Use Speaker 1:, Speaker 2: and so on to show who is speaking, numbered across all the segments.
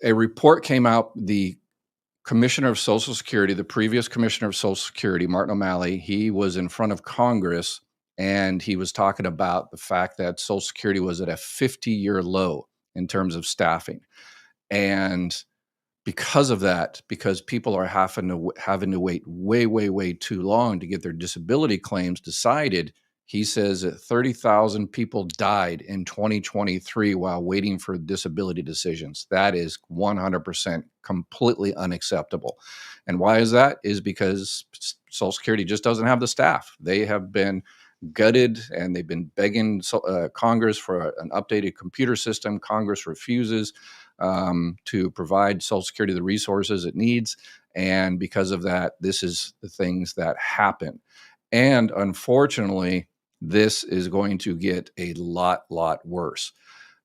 Speaker 1: a report came out. The Commissioner of Social Security, the previous Commissioner of Social Security, Martin O'Malley, he was in front of Congress and he was talking about the fact that Social Security was at a 50-year low in terms of staffing. And because of that, because people are having to wait way too long to get their disability claims decided, he says that 30,000 people died in 2023 while waiting for disability decisions. That is 100% completely unacceptable. And why is that? Is because Social Security just doesn't have the staff. They have been gutted and they've been begging Congress for an updated computer system. Congress refuses to provide Social Security the resources it needs. And because of that, this is the things that happen. And unfortunately, this is going to get a lot worse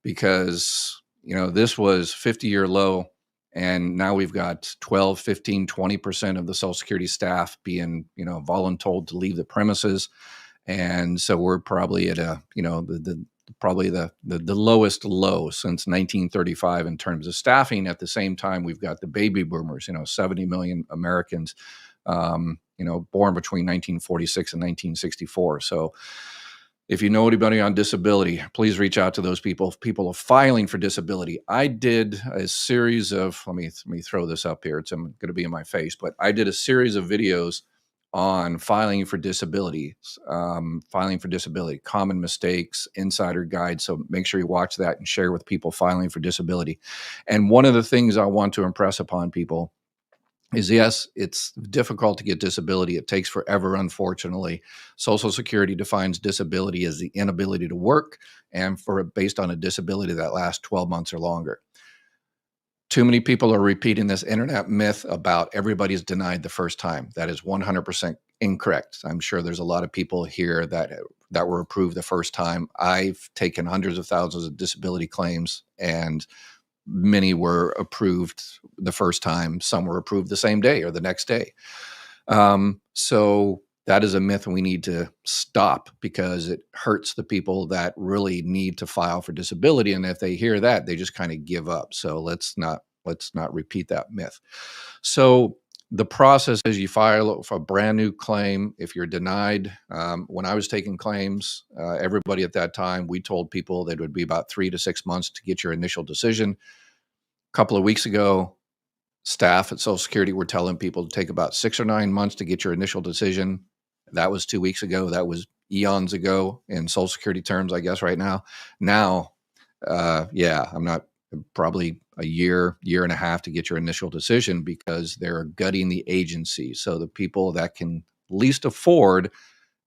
Speaker 1: because, this was 50-year low. And now we've got 12, 15, 20% of the Social Security staff being, voluntold to leave the premises. And so we're probably at probably the lowest low since 1935 in terms of staffing. At the same time, we've got the baby boomers, 70 million Americans, born between 1946 and 1964. So if you know anybody on disability, please reach out to those people. If people are filing for disability, I did a series of, let me throw this up here. It's going to be in my face, but I did a series of videos on filing for disability, common mistakes, insider guide. So make sure you watch that and share with people filing for disability. And one of the things I want to impress upon people is, yes, it's difficult to get disability. It takes forever, unfortunately. Social Security defines disability as the inability to work and based on a disability that lasts 12 months or longer. Too many people are repeating this internet myth about everybody's denied the first time. That is 100% incorrect. I'm sure there's a lot of people here that were approved the first time. I've taken hundreds of thousands of disability claims, and many were approved the first time. Some were approved the same day or the next day. So that is a myth we need to stop because it hurts the people that really need to file for disability. And if they hear that, they just kind of give up. So let's not repeat that myth. So the process is you file a brand new claim. If you're denied, when I was taking claims, everybody at that time, we told people that it would be about 3 to 6 months to get your initial decision. A couple of weeks ago, staff at Social Security were telling people to take about 6 or 9 months to get your initial decision. That was 2 weeks ago. That was eons ago in Social Security terms, I guess, right now. Now, I'm not probably a year and a half to get your initial decision because they're gutting the agency. So the people that can least afford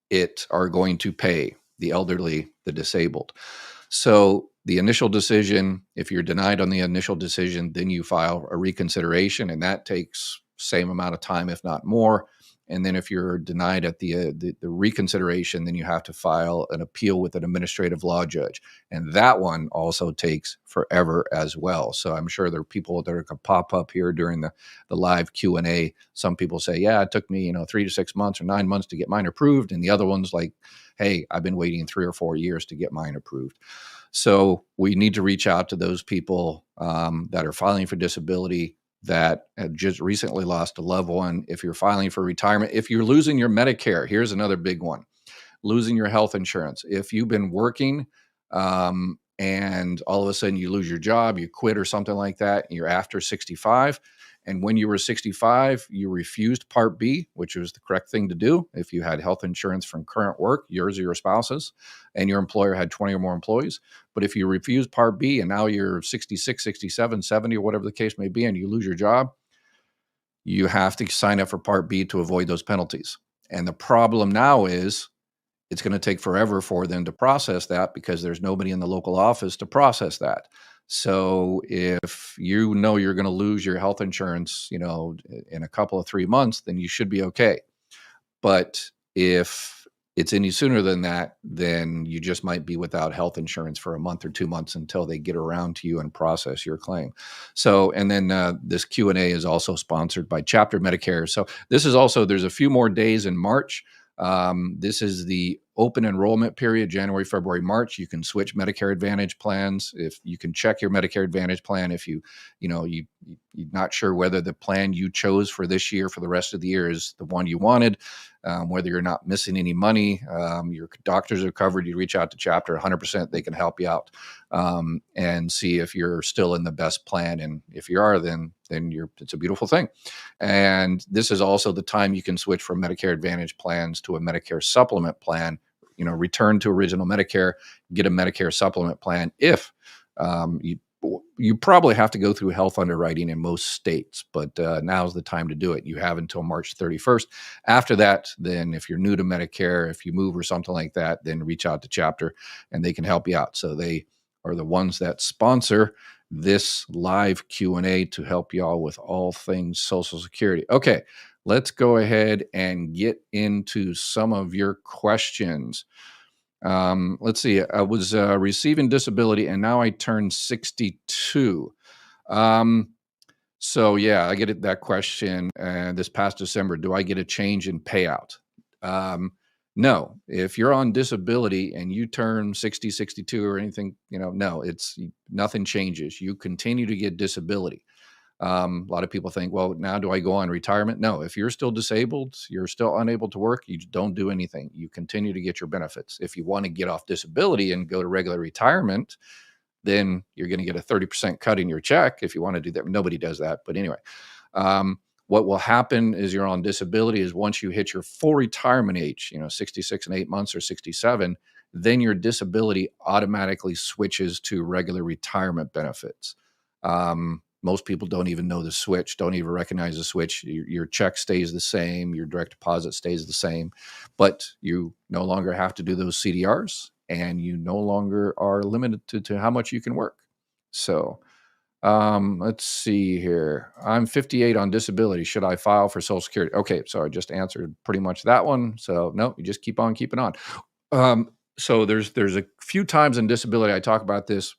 Speaker 1: it are going to pay: the elderly, the disabled. So the initial decision, if you're denied on the initial decision, then you file a reconsideration, and that takes same amount of time, if not more. And then if you're denied at the reconsideration, then you have to file an appeal with an administrative law judge. And that one also takes forever as well. So I'm sure there are people that are going to pop up here during the live Q&A. Some people say, yeah, it took me 3 to 6 months or 9 months to get mine approved. And the other one's like, hey, I've been waiting 3 or 4 years to get mine approved. So we need to reach out to those people that are filing for disability, that have just recently lost a loved one. If you're filing for retirement, if you're losing your Medicare, here's another big one: losing your health insurance. If you've been working and all of a sudden you lose your job, you quit or something like that, and you're after 65, and when you were 65, you refused Part B, which was the correct thing to do if you had health insurance from current work, yours or your spouse's, and your employer had 20 or more employees. But if you refuse Part B and now you're 66, 67, 70, or whatever the case may be, and you lose your job, you have to sign up for Part B to avoid those penalties. And the problem now is it's going to take forever for them to process that because there's nobody in the local office to process that. So if you know you're going to lose your health insurance, in a couple of 3 months, then you should be okay. But if it's any sooner than that, then you just might be without health insurance for a month or 2 months until they get around to you and process your claim. So, and then this Q&A is also sponsored by Chapter Medicare. So this is also, there's a few more days in March. This is the open enrollment period, January, February, March. You can switch Medicare Advantage plans. If you can check your Medicare Advantage plan, if you're not sure whether the plan you chose for this year for the rest of the year is the one you wanted, whether you're not missing any money, your doctors are covered. You reach out to Chapter 100%. They can help you out and see if you're still in the best plan. And if you are, then it's a beautiful thing. And this is also the time you can switch from Medicare Advantage plans to a Medicare supplement plan. Return to original Medicare, get a Medicare supplement plan. If you probably have to go through health underwriting in most states, but now's the time to do it. You have until March 31st. After that, then if you're new to Medicare, if you move or something like that, then reach out to Chapter and they can help you out. So they are the ones that sponsor this live Q&A to help y'all with all things Social Security. Okay, let's go ahead and get into some of your questions. Let's see. I was receiving disability and now I turned 62. So yeah, I get that question this past December. Do I get a change in payout? No. If you're on disability and you turn 60, 62 or anything, no, nothing changes. You continue to get disability. A lot of people think, well, now do I go on retirement? No, if you're still disabled, you're still unable to work, you don't do anything. You continue to get your benefits. If you want to get off disability and go to regular retirement, then you're going to get a 30% cut in your check if you want to do that. Nobody does that. But anyway, what will happen is you're on disability is once you hit your full retirement age, 66 and 8 months or 67, then your disability automatically switches to regular retirement benefits. Most people don't even know the switch, don't even recognize the switch. Your check stays the same, your direct deposit stays the same, but you no longer have to do those CDRs and you no longer are limited to how much you can work. So let's see here. I'm 58 on disability. Should I file for Social Security? Okay, so I just answered pretty much that one. So no, you just keep on keeping on. So there's a few times in disability I talk about this.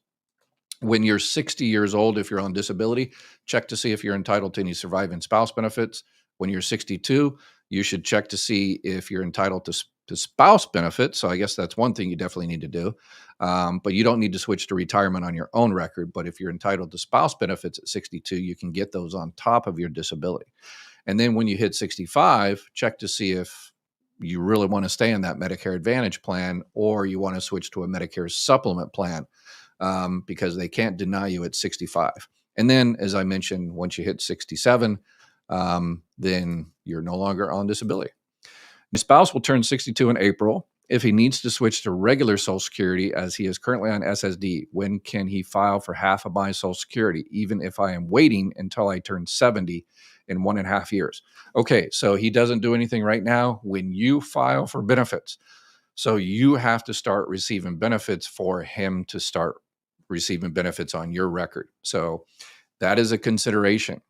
Speaker 1: When you're 60 years old, if you're on disability, check to see if you're entitled to any surviving spouse benefits. When you're 62, you should check to see if you're entitled to spouse benefits. So I guess that's one thing you definitely need to do. But you don't need to switch to retirement on your own record. But if you're entitled to spouse benefits at 62, you can get those on top of your disability. And then when you hit 65, check to see if you really want to stay in that Medicare Advantage plan or you want to switch to a Medicare supplement plan. Because they can't deny you at 65. And then, as I mentioned, once you hit 67, then you're no longer on disability. Your spouse will turn 62 in April. If he needs to switch to regular Social Security as he is currently on SSD, when can he file for half of my Social Security, even if I am waiting until I turn 70 in 1.5 years? Okay, so he doesn't do anything right now. When you file for benefits, so you have to start receiving benefits for him to start receiving benefits on your record. So that is a consideration.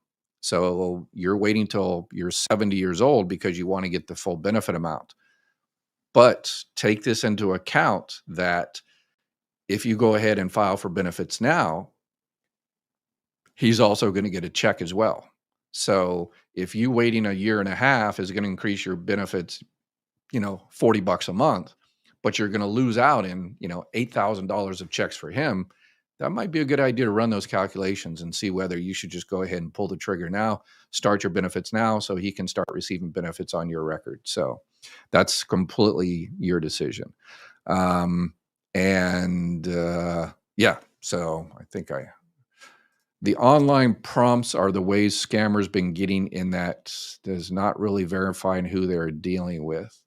Speaker 1: So you're waiting till you're 70 years old because you want to get the full benefit amount. But take this into account that if you go ahead and file for benefits now, he's also going to get a check as well. So if you waiting 1.5 years is going to increase your benefits, $40 a month, but you're going to lose out in, $8,000 of checks for him, that might be a good idea to run those calculations and see whether you should just go ahead and pull the trigger now, start your benefits now so he can start receiving benefits on your record. So that's completely your decision. Yeah, so I think the online prompts are the ways scammers been getting in that does not really verifying who they're dealing with.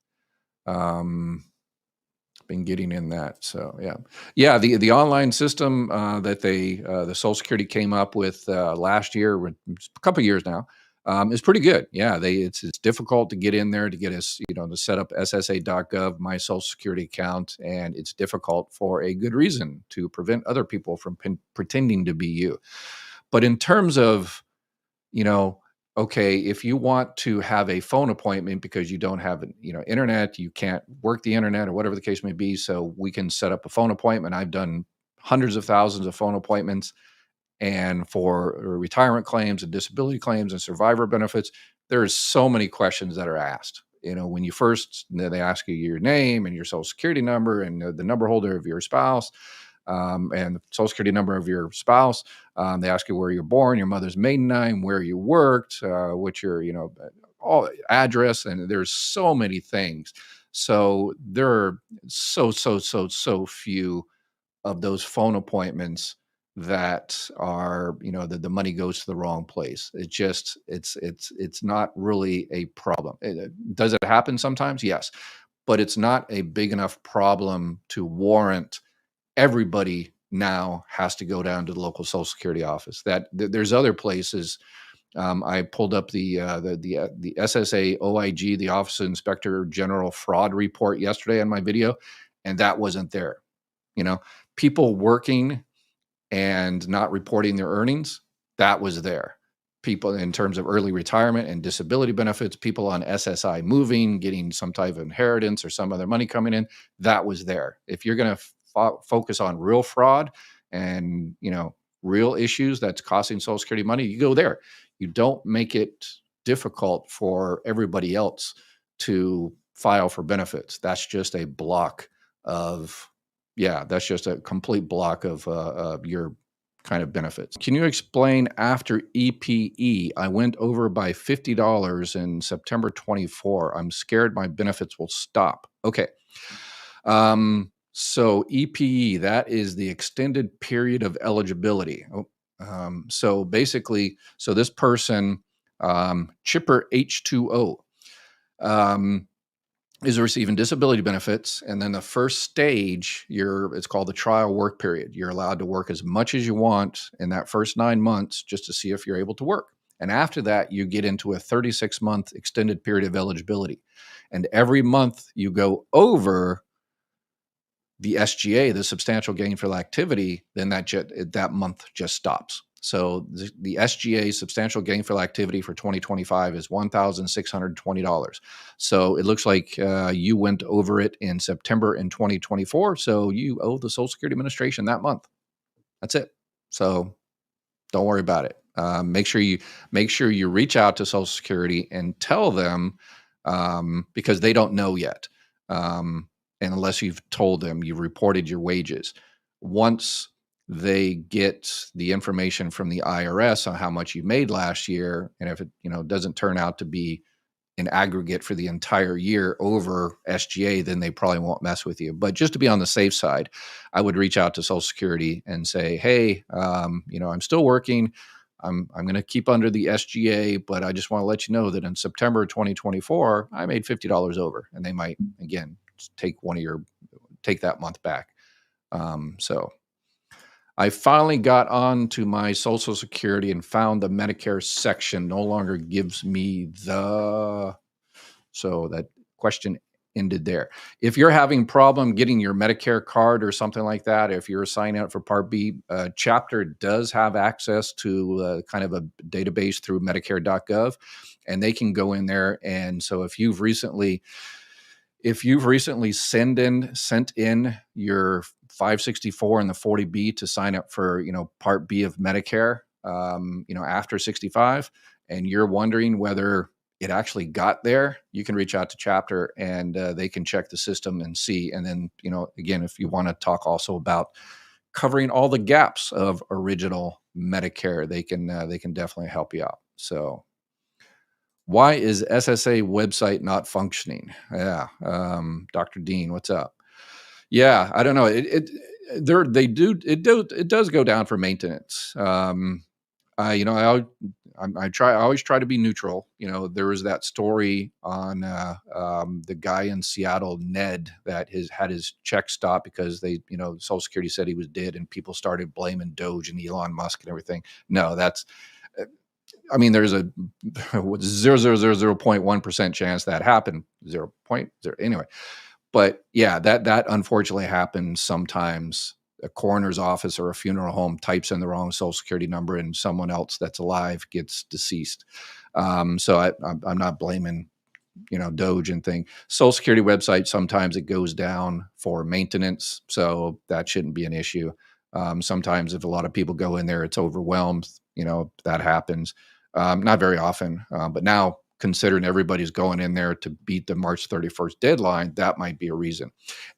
Speaker 1: Been getting in that. So yeah. The online system that the Social Security came up with last year, a couple of years now, is pretty good. Yeah, it's difficult to get in there to get us, to set up SSA.gov, my Social Security account, and it's difficult for a good reason to prevent other people from pretending to be you. But in terms of, okay, if you want to have a phone appointment because you don't have, internet, you can't work the internet or whatever the case may be, so we can set up a phone appointment. I've done hundreds of thousands of phone appointments, and for retirement claims and disability claims and survivor benefits, there's so many questions that are asked. when you first, they ask you your name and your social security number and the number holder of your spouse, and the social security number of your spouse. They ask you where you're born, your mother's maiden name, where you worked, what's your, all address, and there's so many things. So there are so few of those phone appointments that are, the money goes to the wrong place. It just, it's not really a problem. Does it happen sometimes? Yes, but it's not a big enough problem to warrant everybody now has to go down to the local social security office. There's other places. I pulled up the SSA OIG, the Office of Inspector General Fraud Report yesterday on my video, and that wasn't there. People working and not reporting their earnings, that was there. People in terms of early retirement and disability benefits, people on SSI moving, getting some type of inheritance or some other money coming in, that was there. If you're going to focus on real fraud and, real issues that's costing Social Security money, you go there. You don't make it difficult for everybody else to file for benefits. That's just a block of, that's just a complete block of your kind of benefits. Can you explain after EPE? I went over by $50 in September 24. I'm scared my benefits will stop. Okay. So EPE, that is the extended period of eligibility. So basically, this person, Chipper H2O, is receiving disability benefits. And then the first stage, it's called the trial work period. You're allowed to work as much as you want in that first 9 months just to see if you're able to work. And after that, you get into a 36-month extended period of eligibility. And every month you go over the SGA, the substantial gainful activity, then that month just stops. So the SGA, substantial gainful activity, for 2025 is $1,620. So it looks like you went over it in September in 2024. So you owe the Social Security Administration that month. That's it. So don't worry about it. Make sure you reach out to Social Security and tell them, because they don't know yet. And unless you've told them, you've reported your wages. Once they get the information from the IRS on how much you made last year, and if it doesn't turn out to be an aggregate for the entire year over SGA, then they probably won't mess with you. But just to be on the safe side, I would reach out to Social Security and say, hey, I'm still working. I'm going to keep under the SGA, but I just want to let you know that in September 2024, I made $50 over, and they might, again, take that month back. So I finally got on to my Social Security and found the Medicare section no longer gives me so that question ended there. If you're having problem getting your Medicare card or something like that, if you're signing up for Part B, Chapter does have access to kind of a database through Medicare.gov, and they can go in there. And so if you've recently sent in your 564 and the 40B to sign up for, Part B of Medicare, after 65, and you're wondering whether it actually got there, you can reach out to Chapter and they can check the system and see. And then, again, if you want to talk also about covering all the gaps of original Medicare, they can definitely help you out. So why is SSA website not functioning? Yeah. Dr. Dean, what's up? Yeah, I don't know. It does go down for maintenance. I always try to be neutral. There was that story on the guy in Seattle, Ned, that had his check stopped because Social Security said he was dead, and people started blaming Doge and Elon Musk and everything. No, there's a 0.1% chance that happened. 0.0 anyway. But yeah, that unfortunately happens sometimes. A coroner's office or a funeral home types in the wrong Social Security number, and someone else that's alive gets deceased. So I'm not blaming, Doge and thing. Social Security website, sometimes it goes down for maintenance, so that shouldn't be an issue. Sometimes if a lot of people go in there, it's overwhelmed. That happens. Not very often, but now considering everybody's going in there to beat the March 31st deadline, that might be a reason.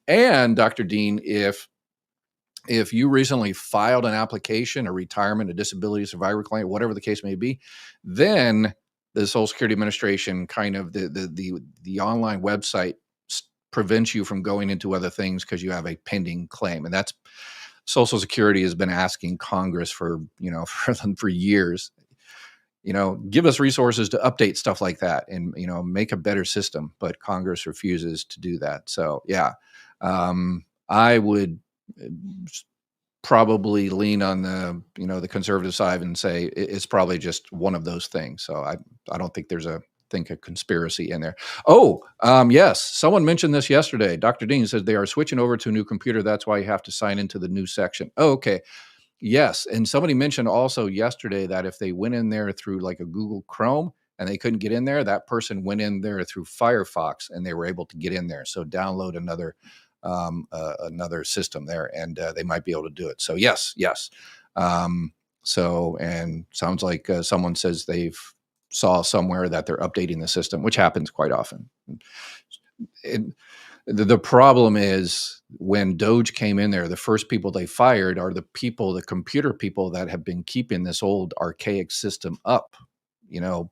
Speaker 1: And Dr. Dean, if you recently filed an application, a retirement, a disability survivor claim, whatever the case may be, then the Social Security Administration kind of the online website prevents you from going into other things because you have a pending claim, and that's Social Security has been asking Congress for for years. Give us resources to update stuff like that, and make a better system. But Congress refuses to do that. So yeah, I would probably lean on the conservative side and say it's probably just one of those things. So I don't think there's a conspiracy in there. Oh, yes, someone mentioned this yesterday. Dr. Dean says they are switching over to a new computer. That's why you have to sign into the new section. Oh, okay. Yes, and somebody mentioned also yesterday that if they went in there through like a Google Chrome and they couldn't get in there, that person went in there through Firefox and they were able to get in there. So download another system there, and they might be able to do it. So yes. And sounds like someone says they've saw somewhere that they're updating the system, which happens quite often. The problem is when Doge came in there, the first people they fired are the computer people that have been keeping this old archaic system up,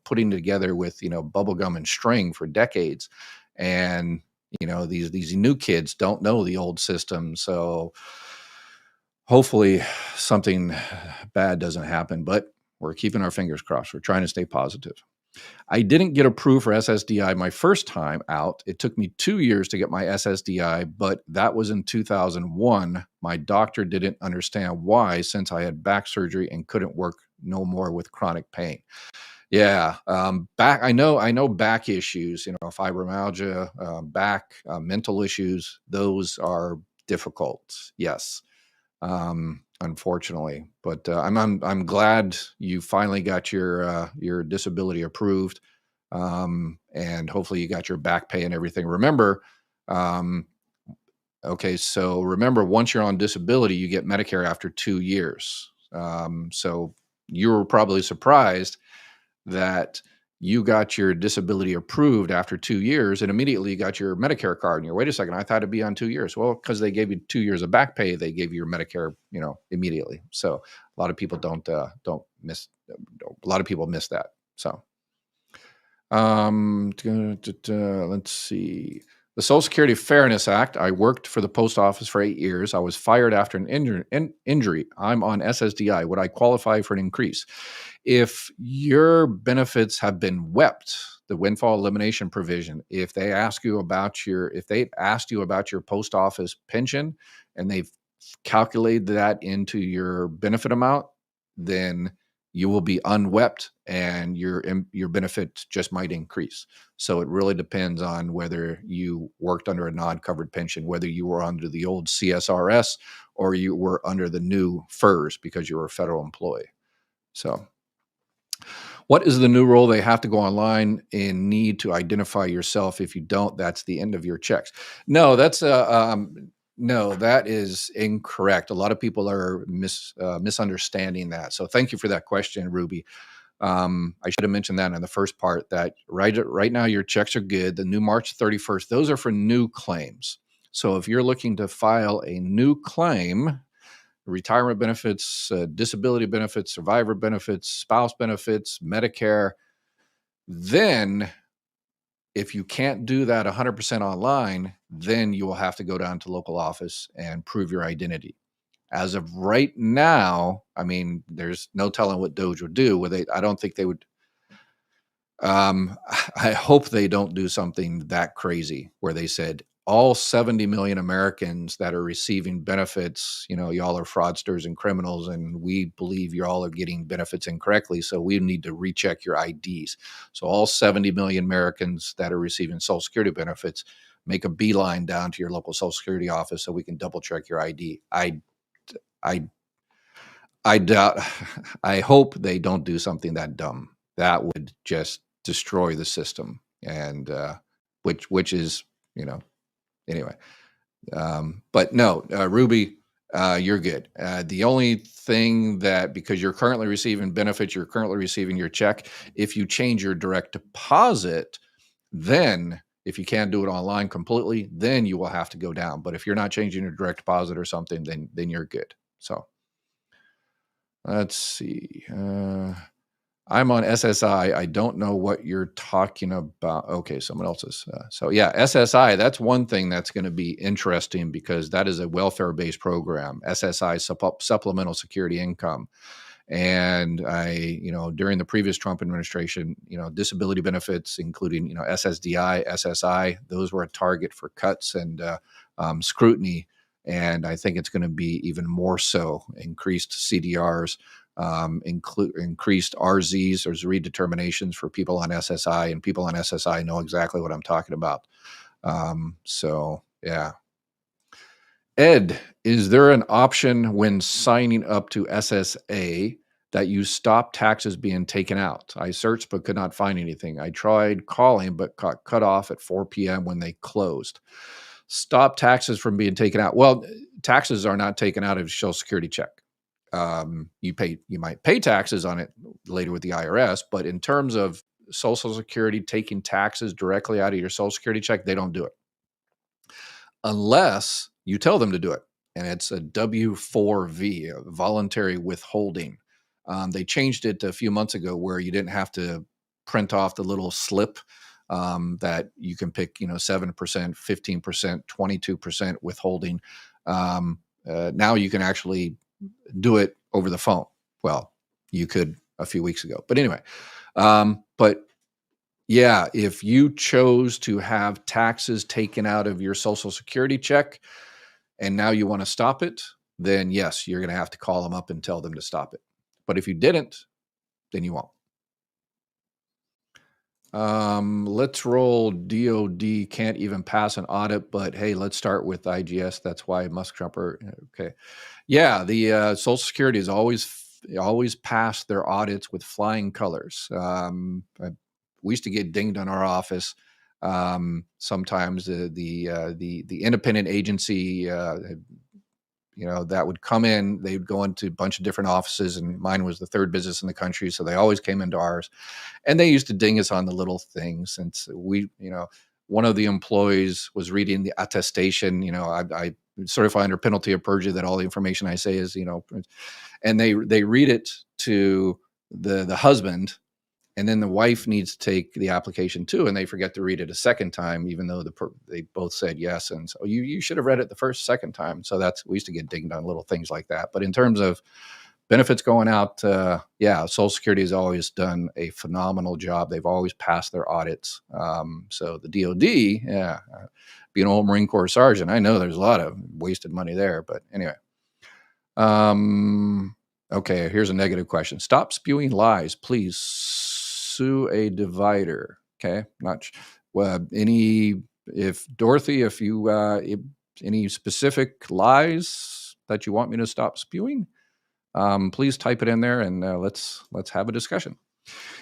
Speaker 1: putting together with, bubblegum and string for decades. And, these new kids don't know the old system. So hopefully something bad doesn't happen, but we're keeping our fingers crossed. We're trying to stay positive. I didn't get approved for SSDI my first time out. It took me 2 years to get my SSDI, but that was in 2001. My doctor didn't understand why, since I had back surgery and couldn't work no more with chronic pain. Yeah, back. I know back issues. Fibromyalgia, back, mental issues. Those are difficult. Yes, unfortunately. But I'm glad you finally got your disability approved, and hopefully you got your back pay and everything. Remember, okay, so remember, once you're on disability, you get Medicare after 2 years. So you were probably surprised that you got your disability approved after 2 years and immediately you got your Medicare card. And you're, wait a second, I thought it'd be on 2 years. Well, because they gave you 2 years of back pay, they gave you your Medicare, immediately. So a lot of people miss that. So, let's see. The Social Security Fairness Act. I worked for the post office for 8 years. I was fired after an injury. I'm on SSDI. Would I qualify for an increase? If your benefits have been wept, the windfall elimination provision, if they asked you about your post office pension and they've calculated that into your benefit amount, then you will be unwept and your benefit just might increase. So it really depends on whether you worked under a non-covered pension, whether you were under the old CSRS or you were under the new FERS because you were a federal employee. So what is the new rule? They have to go online and need to identify yourself. If you don't, that's the end of your checks. No, no, that is incorrect. A lot of people are misunderstanding that. So thank you for that question, Ruby. I should have mentioned that in the first part, that right now your checks are good. The new March 31st, those are for new claims. So if you're looking to file a new claim, retirement benefits, disability benefits, survivor benefits, spouse benefits, Medicare, then if you can't do that 100% online, then you will have to go down to local office and prove your identity. As of right now, I mean, there's no telling what Doge would do. I don't think they would. I hope they don't do something that crazy where they said all 70 million Americans that are receiving benefits, y'all are fraudsters and criminals, and we believe y'all are getting benefits incorrectly, so we need to recheck your IDs. So all 70 million Americans that are receiving Social Security benefits, make a beeline down to your local Social Security office so we can double check your ID. I doubt. I hope they don't do something that dumb. That would just destroy the system, and which is anyway. But no, Ruby, you're good. The only thing that, because you're currently receiving benefits, you're currently receiving your check. If you change your direct deposit, then if you can't do it online completely, then you will have to go down. But if you're not changing your direct deposit or something, then you're good. So let's see. I'm on SSI. I don't know what you're talking about. Okay, someone else's. So yeah, SSI. That's one thing that's going to be interesting because that is a welfare-based program. SSI, supplemental security income. And during the previous Trump administration, disability benefits, including, SSDI, SSI, those were a target for cuts and scrutiny. And I think it's going to be even more so. Increased CDRs, increased RZs, there's redeterminations for people on SSI, and people on SSI know exactly what I'm talking about. So yeah. Ed, is there an option when signing up to SSA that you stop taxes being taken out? I searched but could not find anything. I tried calling but got cut off at 4 p.m. when they closed. Stop taxes from being taken out. Well, taxes are not taken out of your Social Security check. You might pay taxes on it later with the IRS, but in terms of Social Security taking taxes directly out of your Social Security check, they don't do it unless you tell them to do it. And it's a W-4V, a voluntary withholding. They changed it a few months ago where you didn't have to print off the little slip that you can pick, 7%, 15%, 22% withholding. Now you can actually do it over the phone. Well, you could a few weeks ago. But anyway, but yeah, if you chose to have taxes taken out of your Social Security check and now you want to stop it, then yes, you're going to have to call them up and tell them to stop it. But if you didn't, then you won't. Let's roll. DOD can't even pass an audit, but hey, let's start with IGS. That's why Musk Trumper. Okay. Yeah, the Social Security has always passed their audits with flying colors. We used to get dinged on our office. Sometimes the independent agency, that would come in, they'd go into a bunch of different offices, and mine was the third business in the country, so they always came into ours, and they used to ding us on the little things. And so one of the employees was reading the attestation. I certify under penalty of perjury that all the information I say is, and they read it to the husband, and then the wife needs to take the application too, and they forget to read it a second time, even though they both said yes. And so you should have read it the second time. So we used to get dinged on little things like that. But in terms of benefits going out, Social Security has always done a phenomenal job. They've always passed their audits. So the DOD, being an old Marine Corps sergeant, I know there's a lot of wasted money there. But anyway. Okay, here's a negative question. Stop spewing lies, please. Sue a divider. Okay, if any specific lies that you want me to stop spewing, please type it in there, and let's have a discussion.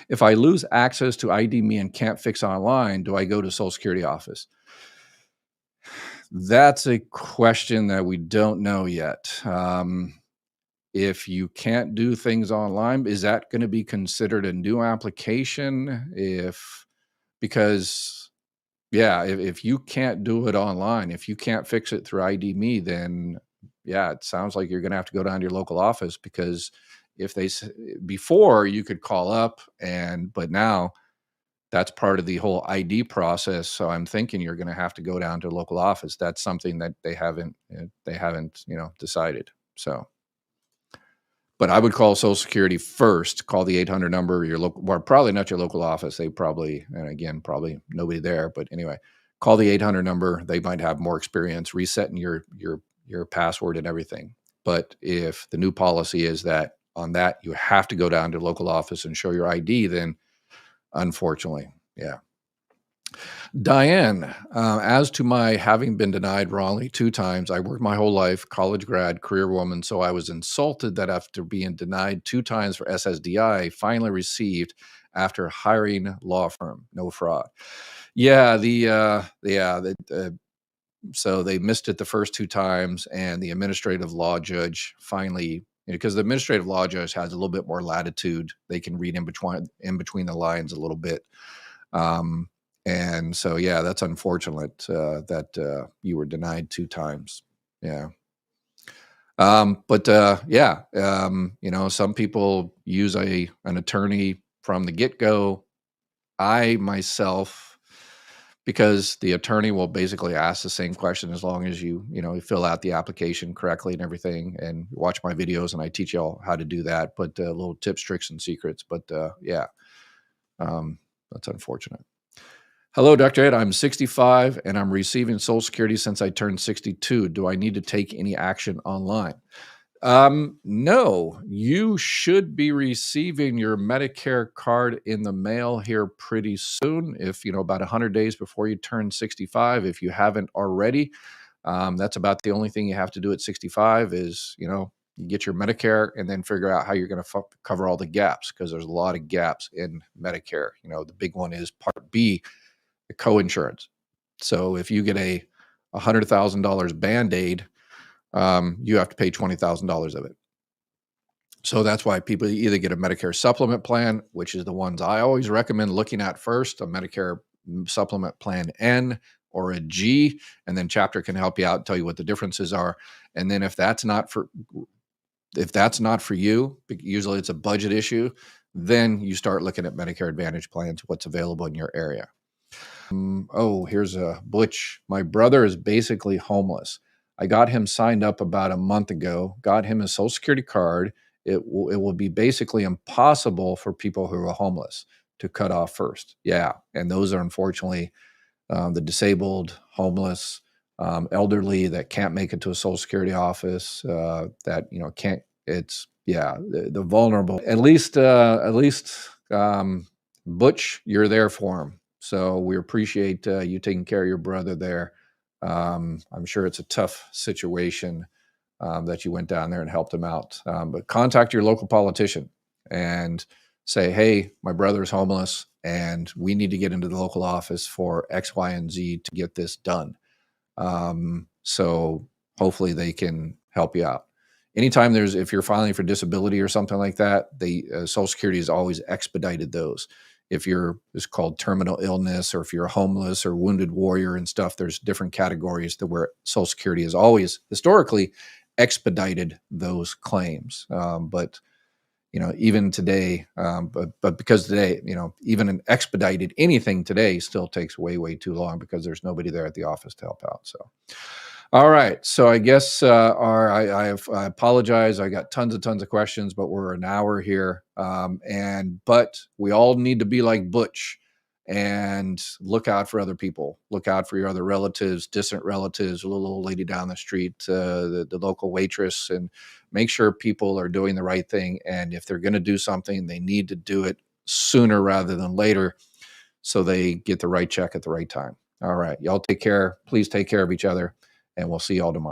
Speaker 1: If I lose access to ID me and can't fix online, do I go to Social Security office? That's a question that we don't know yet. If you can't do things online, is that going to be considered a new application? Because if you can't do it online, if you can't fix it through ID me, then it sounds like you're going to have to go down to your local office, because before you could call up, but now that's part of the whole ID process. So I'm thinking you're going to have to go down to a local office. That's something that they haven't decided. So. But I would call Social Security first. Call the 800 number, your local, well, probably not your local office. They probably nobody there. But anyway, call the 800 number. They might have more experience resetting your password and everything. But if the new policy is that on that you have to go down to the local office and show your ID, then unfortunately, yeah. Diane, as to my having been denied wrongly 2 times, I worked my whole life, college grad, career woman, so I was insulted that after being denied 2 times for SSDI, finally received after hiring law firm. No fraud. Yeah, So they missed it the first 2 times, and the administrative law judge finally, because the administrative law judge has a little bit more latitude, they can read in between the lines a little bit. Um, and so, yeah, that's unfortunate that you were denied 2 times. Yeah. But yeah, some people use an attorney from the get-go. I myself, because the attorney will basically ask the same question as long as you fill out the application correctly and everything, and watch my videos, and I teach y'all how to do that. But little tips, tricks, and secrets. But yeah, um, that's unfortunate. Hello, Dr. Ed. I'm 65 and I'm receiving Social Security since I turned 62. Do I need to take any action online? No, you should be receiving your Medicare card in the mail here pretty soon. If, about 100 days before you turn 65, if you haven't already. That's about the only thing you have to do at 65 is, you get your Medicare and then figure out how you're going to cover all the gaps, because there's a lot of gaps in Medicare. The big one is Part B, the co-insurance. So if you get a $100,000 Band-Aid, you have to pay $20,000 of it. So that's why people either get a Medicare supplement plan, which is the ones I always recommend looking at first, a Medicare supplement plan N or a G, and then Chapter can help you out and tell you what the differences are. And then if that's not for you, usually it's a budget issue, then you start looking at Medicare Advantage plans, what's available in your area. Oh, here's a Butch. My brother is basically homeless. I got him signed up about a month ago, got him a Social Security card. It will be basically impossible for people who are homeless to cut off first. Yeah. And those are unfortunately the disabled, homeless, elderly that can't make it to a Social Security office, that, can't, the vulnerable. At least, Butch, you're there for him. So we appreciate you taking care of your brother there. I'm sure it's a tough situation that you went down there and helped him out. But contact your local politician and say, hey, my brother's homeless and we need to get into the local office for X, Y, and Z to get this done. So hopefully they can help you out. Anytime if you're filing for disability or something like that, the Social Security has always expedited those. If it's called terminal illness, or if you're homeless or wounded warrior and stuff, there's different categories to where Social Security has always historically expedited those claims. But even today, but because today, even an expedited anything today still takes way, way too long because there's nobody there at the office to help out. So, all right. So I guess I apologize. I got tons of questions, but we're an hour here. But we all need to be like Butch and look out for other people. Look out for your other relatives, distant relatives, a little old lady down the street, the local waitress, and make sure people are doing the right thing. And if they're going to do something, they need to do it sooner rather than later so they get the right check at the right time. All right. Y'all take care. Please take care of each other, and we'll see y'all tomorrow.